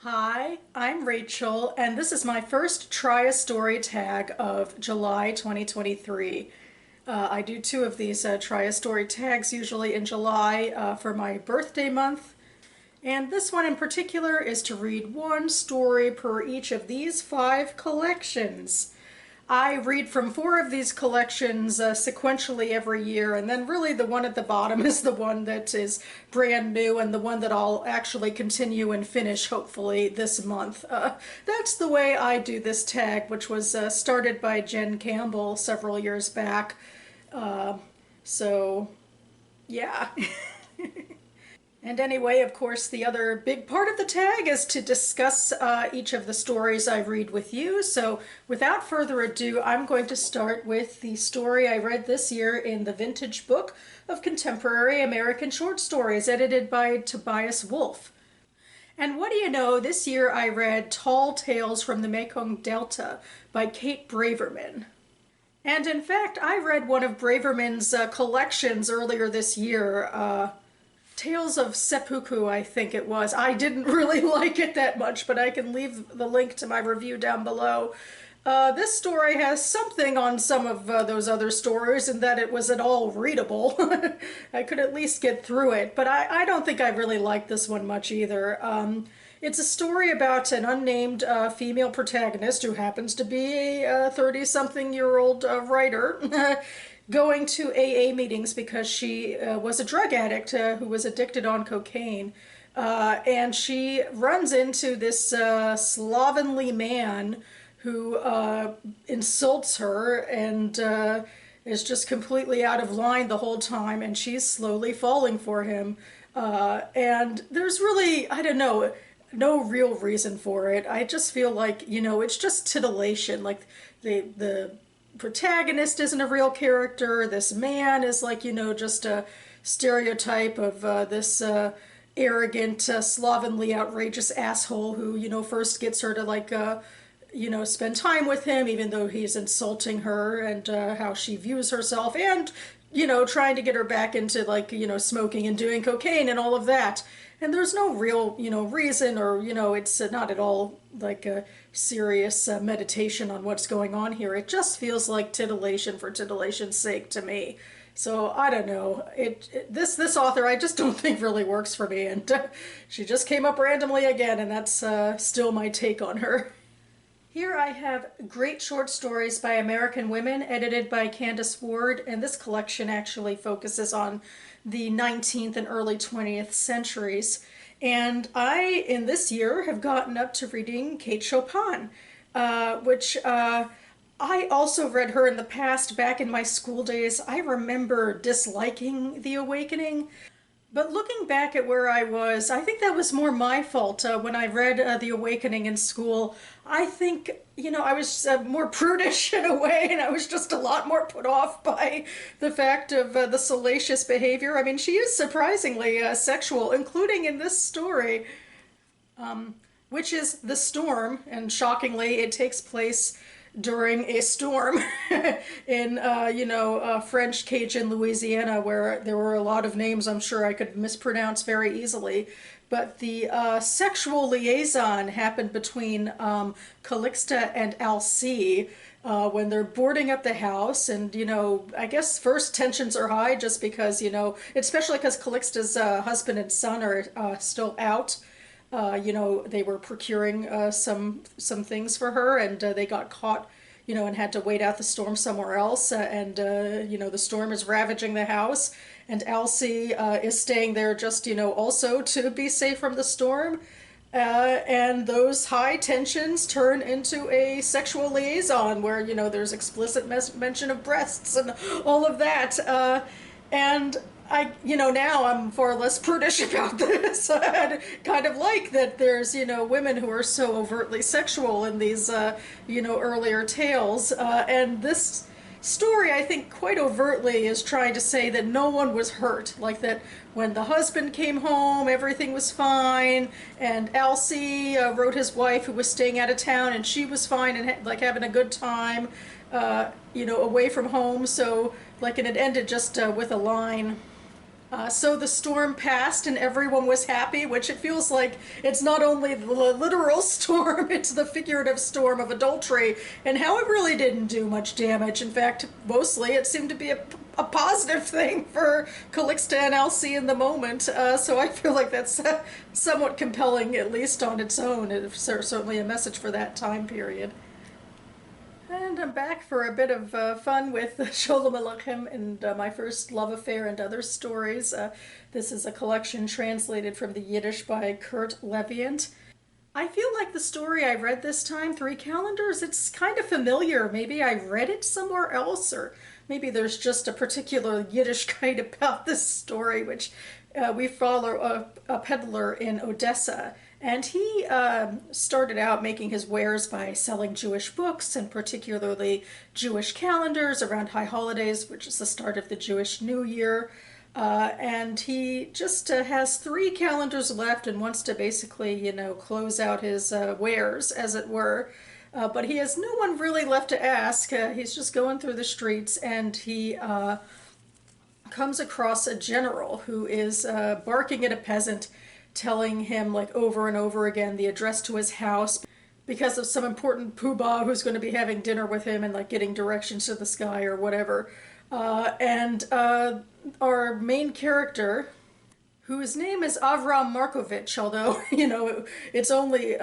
Hi, I'm Rachel, and this is my first Try a Story tag of July 2023. I do two of these Try a Story tags usually in July for my birthday month. And this one in particular is to read one story per each of these five collections. I read from four of these collections sequentially every year, and then really the one at the bottom is the one that is brand new and the one that I'll actually continue and finish hopefully this month. That's the way I do this tag, which was started by Jen Campbell several years back. So, yeah. And anyway, of course, the other big part of the tag is to discuss each of the stories I read with you. So without further ado, I'm going to start with the story I read this year in the Vintage Book of Contemporary American Short Stories, edited by Tobias Wolff. And what do you know, this year I read Tall Tales from the Mekong Delta by Kate Braverman. And in fact, I read one of Braverman's collections earlier this year, Tales of Seppuku, I think it was. I didn't really like it that much, but I can leave the link to my review down below. This story has something on some of those other stories in that it was at all readable. I could at least get through it, but I don't think I really liked this one much either. It's a story about an unnamed female protagonist who happens to be a 30-something-year-old writer going to AA meetings because she was a drug addict who was addicted on cocaine. And she runs into this slovenly man who insults her and is just completely out of line the whole time, and she's slowly falling for him. And there's really, I don't know, no real reason for it. I just feel like, it's just titillation. Like the protagonist isn't a real character. This man is like, just a stereotype of this arrogant, slovenly, outrageous asshole who, first gets her to like, spend time with him, even though he's insulting her and how she views herself and, trying to get her back into like, smoking and doing cocaine and all of that. And there's no real, reason or, it's not at all like a serious meditation on what's going on here. It just feels like titillation for titillation's sake to me. So I don't know. This author I just don't think really works for me, and she just came up randomly again, and that's still my take on her. Here I have Great Short Stories by American Women, edited by Candace Ward, and this collection actually focuses on the 19th and early 20th centuries. And I, in this year, have gotten up to reading Kate Chopin, which I also read her in the past back in my school days. I remember disliking The Awakening. But looking back at where I was, I think that was more my fault when I read The Awakening in school. I think, I was more prudish in a way, and I was just a lot more put off by the fact of the salacious behavior. I mean, she is surprisingly sexual, including in this story, which is The Storm, and shockingly, it takes place during a storm in, French Cajun Louisiana, where there were a lot of names I'm sure I could mispronounce very easily. But the sexual liaison happened between Calixta and Alcina when they're boarding up the house. And, I guess first tensions are high just because, especially because Calixta's husband and son are still out. They were procuring some things for her, and they got caught, and had to wait out the storm somewhere else. And the storm is ravaging the house, and Alcina is staying there just, also to be safe from the storm. And those high tensions turn into a sexual liaison where, there's explicit mention of breasts and all of that. And now I'm far less prudish about this. I kind of like that there's, women who are so overtly sexual in these, earlier tales. And this story, I think, quite overtly is trying to say that no one was hurt. Like that when the husband came home, everything was fine, and Alcina wrote his wife who was staying out of town, and she was fine and like having a good time, away from home. So, like, and it ended just with a line. So the storm passed and everyone was happy, which it feels like it's not only the literal storm, it's the figurative storm of adultery, and how it really didn't do much damage. In fact, mostly it seemed to be a positive thing for Calixta and Alcina in the moment. So I feel like that's somewhat compelling, at least on its own. It's certainly a message for that time period. And I'm back for a bit of fun with Sholem Aleichem and my first love affair and other stories. This is a collection translated from the Yiddish by Kurt Leviant. I feel like the story I read this time, Three Calendars, it's kind of familiar. Maybe I read it somewhere else, or maybe there's just a particular Yiddish kind about this story, which we follow a peddler in Odessa. And he started out making his wares by selling Jewish books, and particularly Jewish calendars around high holidays, which is the start of the Jewish New Year. And he just has 3 calendars left and wants to basically, close out his wares, as it were. But he has no one really left to ask. He's just going through the streets, and he comes across a general who is barking at a peasant, telling him like over and over again the address to his house because of some important poobah who's going to be having dinner with him and like getting directions to the sky or whatever. And our main character, whose name is Avram Markovich, although, it's only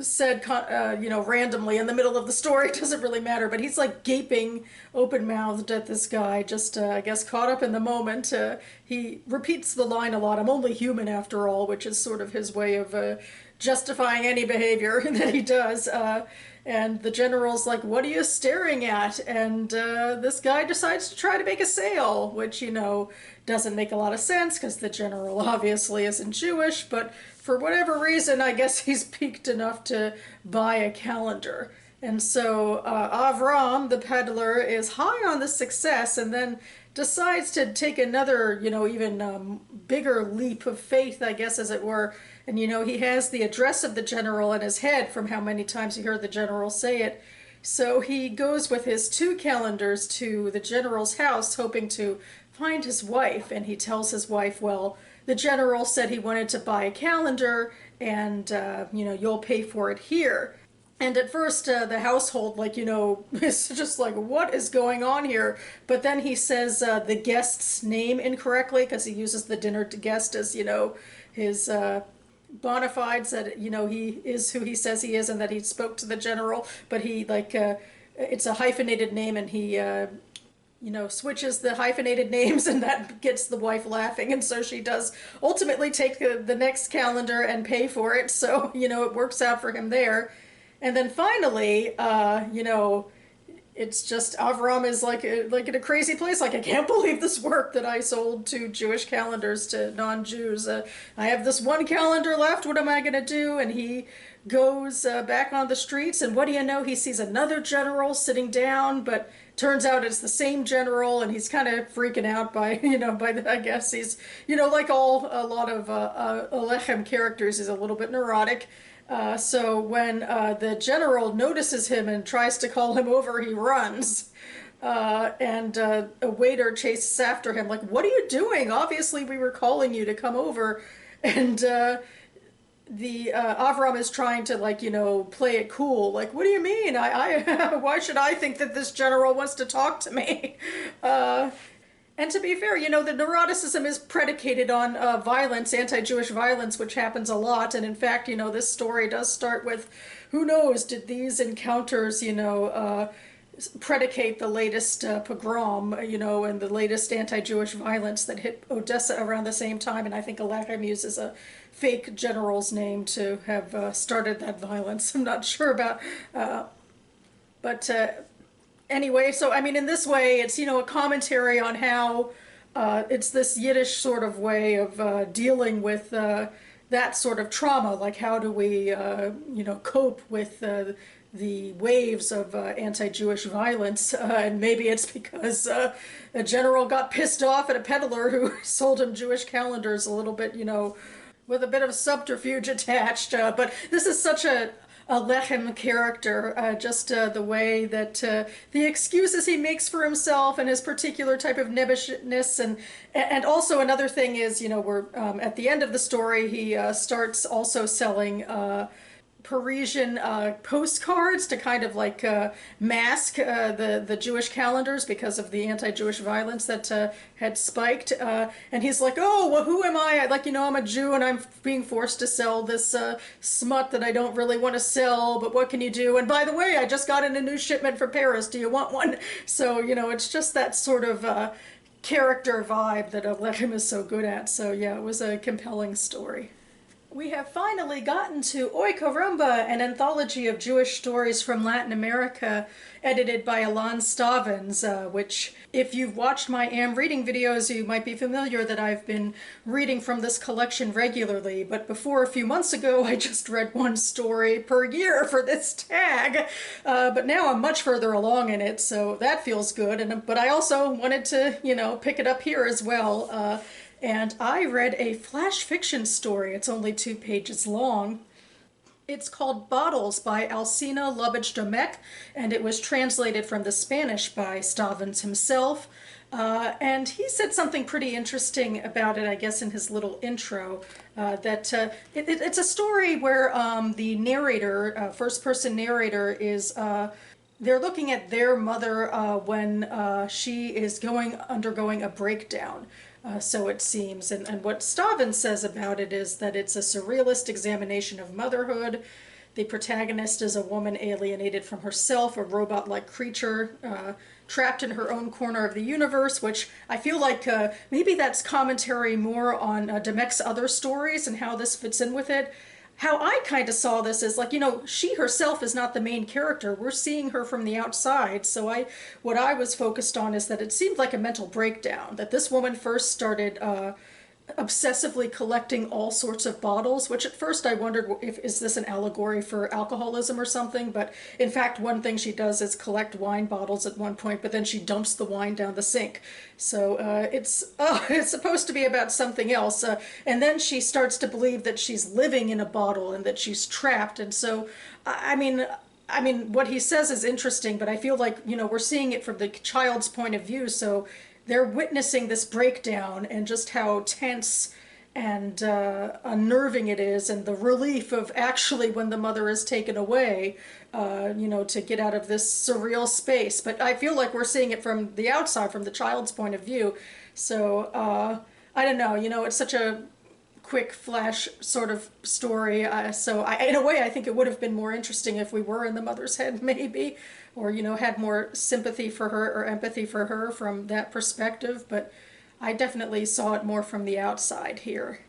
said, randomly in the middle of the story, it doesn't really matter, but he's like gaping open-mouthed at this guy, just, I guess, caught up in the moment. He repeats the line a lot, "I'm only human after all," which is sort of his way of justifying any behavior that he does. And the general's like, "What are you staring at?" And this guy decides to try to make a sale, which, doesn't make a lot of sense because the general obviously isn't Jewish, but for whatever reason, I guess he's piqued enough to buy a calendar. And so Avram, the peddler, is high on the success and then decides to take another, even bigger leap of faith, I guess, as it were. And, he has the address of the general in his head from how many times he heard the general say it. So he goes with his 2 calendars to the general's house, hoping to find his wife. And he tells his wife, well, the general said he wanted to buy a calendar and, you'll pay for it here. And at first, the household, is just like, what is going on here? But then he says the guest's name incorrectly because he uses the dinner guest as, his bona fides that, he is who he says he is and that he spoke to the general. But he, it's a hyphenated name, and he, switches the hyphenated names, and that gets the wife laughing. And so she does ultimately take the next calendar and pay for it. So, it works out for him there. And then finally, it's just Avram is like in a crazy place. Like, I can't believe this worked that I sold 2 Jewish calendars to non-Jews. I have this one calendar left. What am I going to do? And he goes back on the streets, and what do you know? He sees another general sitting down, but turns out it's the same general, and he's kind of freaking out by, I guess he's, like a lot of Aleichem characters, he's a little bit neurotic. So when the general notices him and tries to call him over, he runs. And a waiter chases after him, like, "What are you doing? Obviously we were calling you to come over." And the Avram is trying to, play it cool. Like, "What do you mean? Why should I think that this general wants to talk to me?" And to be fair, the neuroticism is predicated on violence, anti-Jewish violence, which happens a lot. And in fact, this story does start with, who knows, did these encounters, predicate the latest pogrom, and the latest anti-Jewish violence that hit Odessa around the same time. And I think Aleichem uses a fake general's name to have started that violence. I'm not sure about, but anyway, so I mean, in this way, it's, a commentary on how it's this Yiddish sort of way of dealing with that sort of trauma. Like, how do we, cope with the waves of anti-Jewish violence? And maybe it's because a general got pissed off at a peddler who sold him Jewish calendars a little bit, with a bit of subterfuge attached. But this is such a Aleichem character, just the way that the excuses he makes for himself and his particular type of nebbishness, and also another thing is, we're at the end of the story, he starts also selling Parisian postcards to kind of like mask the Jewish calendars because of the anti-Jewish violence that had spiked. And he's like, oh, well, who am I? I'm a Jew and I'm being forced to sell this smut that I don't really want to sell, but what can you do? And by the way, I just got in a new shipment for Paris. Do you want one? So, it's just that sort of character vibe that Aleichem is so good at. So, yeah, it was a compelling story. We have finally gotten to Oi Caramba, an anthology of Jewish stories from Latin America, edited by Ilan Stavins, which, if you've watched my Am Reading videos, you might be familiar that I've been reading from this collection regularly, but before a few months ago, I just read one story per year for this tag, but now I'm much further along in it, so that feels good, but I also wanted to, pick it up here as well. And I read a flash fiction story. It's only 2 pages long. It's called Bottles by Alcina, Lubitch, Domecq, and it was translated from the Spanish by Stavins himself. And he said something pretty interesting about it, I guess, in his little intro, that it's a story where the narrator, first-person narrator, is they're looking at their mother when she is undergoing a breakdown. So it seems. And what Stavins says about it is that it's a surrealist examination of motherhood. The protagonist is a woman alienated from herself, a robot-like creature trapped in her own corner of the universe, which I feel like maybe that's commentary more on Domecq's other stories and how this fits in with it. How I kind of saw this is like, she herself is not the main character. We're seeing her from the outside. So what I was focused on is that it seemed like a mental breakdown, that this woman first started obsessively collecting all sorts of bottles, which at first I wondered is this an allegory for alcoholism or something, but in fact one thing she does is collect wine bottles at one point, but then she dumps the wine down the sink. So it's supposed to be about something else, and then she starts to believe that she's living in a bottle and that she's trapped, and so I mean, what he says is interesting, but I feel like, we're seeing it from the child's point of view, so they're witnessing this breakdown and just how tense and unnerving it is, and the relief of actually when the mother is taken away, to get out of this surreal space. But I feel like we're seeing it from the outside, from the child's point of view. So I don't know, it's such a quick flash sort of story. In a way, I think it would have been more interesting if we were in the mother's head, maybe, or, had more sympathy for her or empathy for her from that perspective. But I definitely saw it more from the outside here.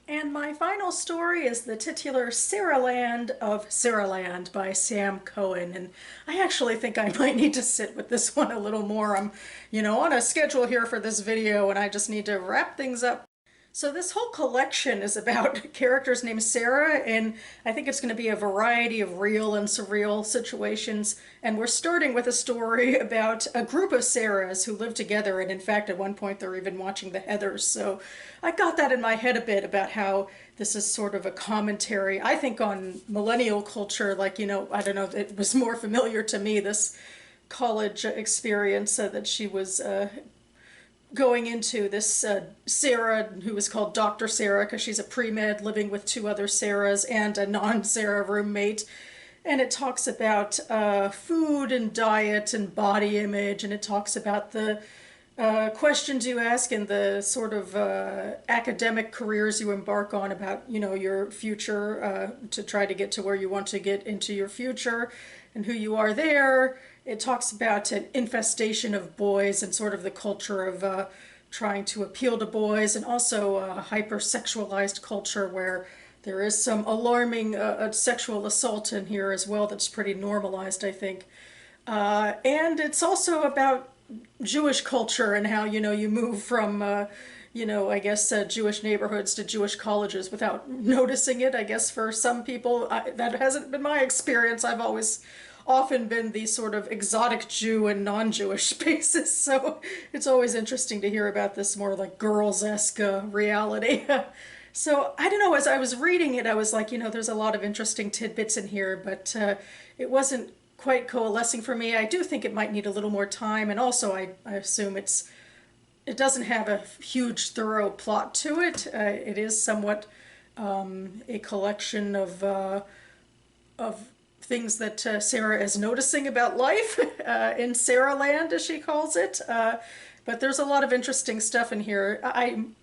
And my final story is the titular Sarahland of Sarahland by Sam Cohen. And I actually think I might need to sit with this one a little more. I'm, on a schedule here for this video, and I just need to wrap things up. So this whole collection is about characters named Sarah, and I think it's going to be a variety of real and surreal situations. And we're starting with a story about a group of Sarahs who live together, and in fact at one point they're even watching the Heathers. So I got that in my head a bit about how this is sort of a commentary, I think, on millennial culture. Like, I don't know, it was more familiar to me, this college experience that she was going into, this Sarah, who was called Dr. Sarah because she's a pre-med living with 2 other Sarahs and a non-Sarah roommate. And it talks about food and diet and body image, and it talks about the questions you ask and the sort of academic careers you embark on about, your future, to try to get to where you want to get into your future and who you are there. It talks about an infestation of boys and sort of the culture of trying to appeal to boys, and also a hyper-sexualized culture where there is some alarming sexual assault in here as well that's pretty normalized, I think. And it's also about Jewish culture and how, you move from, I guess, Jewish neighborhoods to Jewish colleges without noticing it. I guess for some people, that hasn't been my experience. I've always often been the sort of exotic Jew in non-Jewish spaces, so it's always interesting to hear about this more like girls-esque reality. So I don't know, as I was reading it, I was like, there's a lot of interesting tidbits in here, but it wasn't quite coalescing for me. I do think it might need a little more time, and also I assume it doesn't have a huge, thorough plot to it. It is somewhat a collection of things that Sarah is noticing about life in Sarahland, as she calls it. But there's a lot of interesting stuff in here. I'm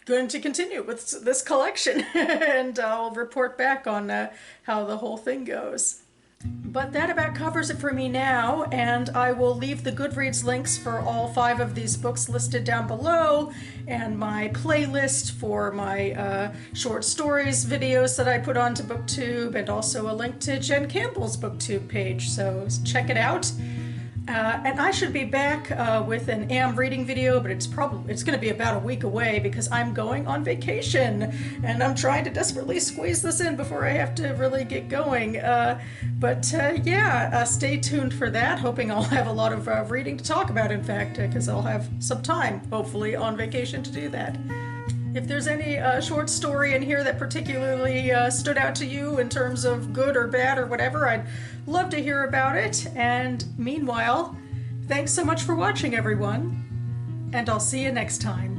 going to continue with this collection and I'll report back on how the whole thing goes. But that about covers it for me now, and I will leave the Goodreads links for all 5 of these books listed down below, and my playlist for my short stories videos that I put onto BookTube, and also a link to Jen Campbell's BookTube page, so check it out. And I should be back with an AM reading video, but it's going to be about a week away because I'm going on vacation and I'm trying to desperately squeeze this in before I have to really get going. Stay tuned for that. Hoping I'll have a lot of reading to talk about, in fact, because I'll have some time, hopefully, on vacation to do that. If there's any short story in here that particularly stood out to you in terms of good or bad or whatever, I'd love to hear about it. And meanwhile, thanks so much for watching, everyone, and I'll see you next time.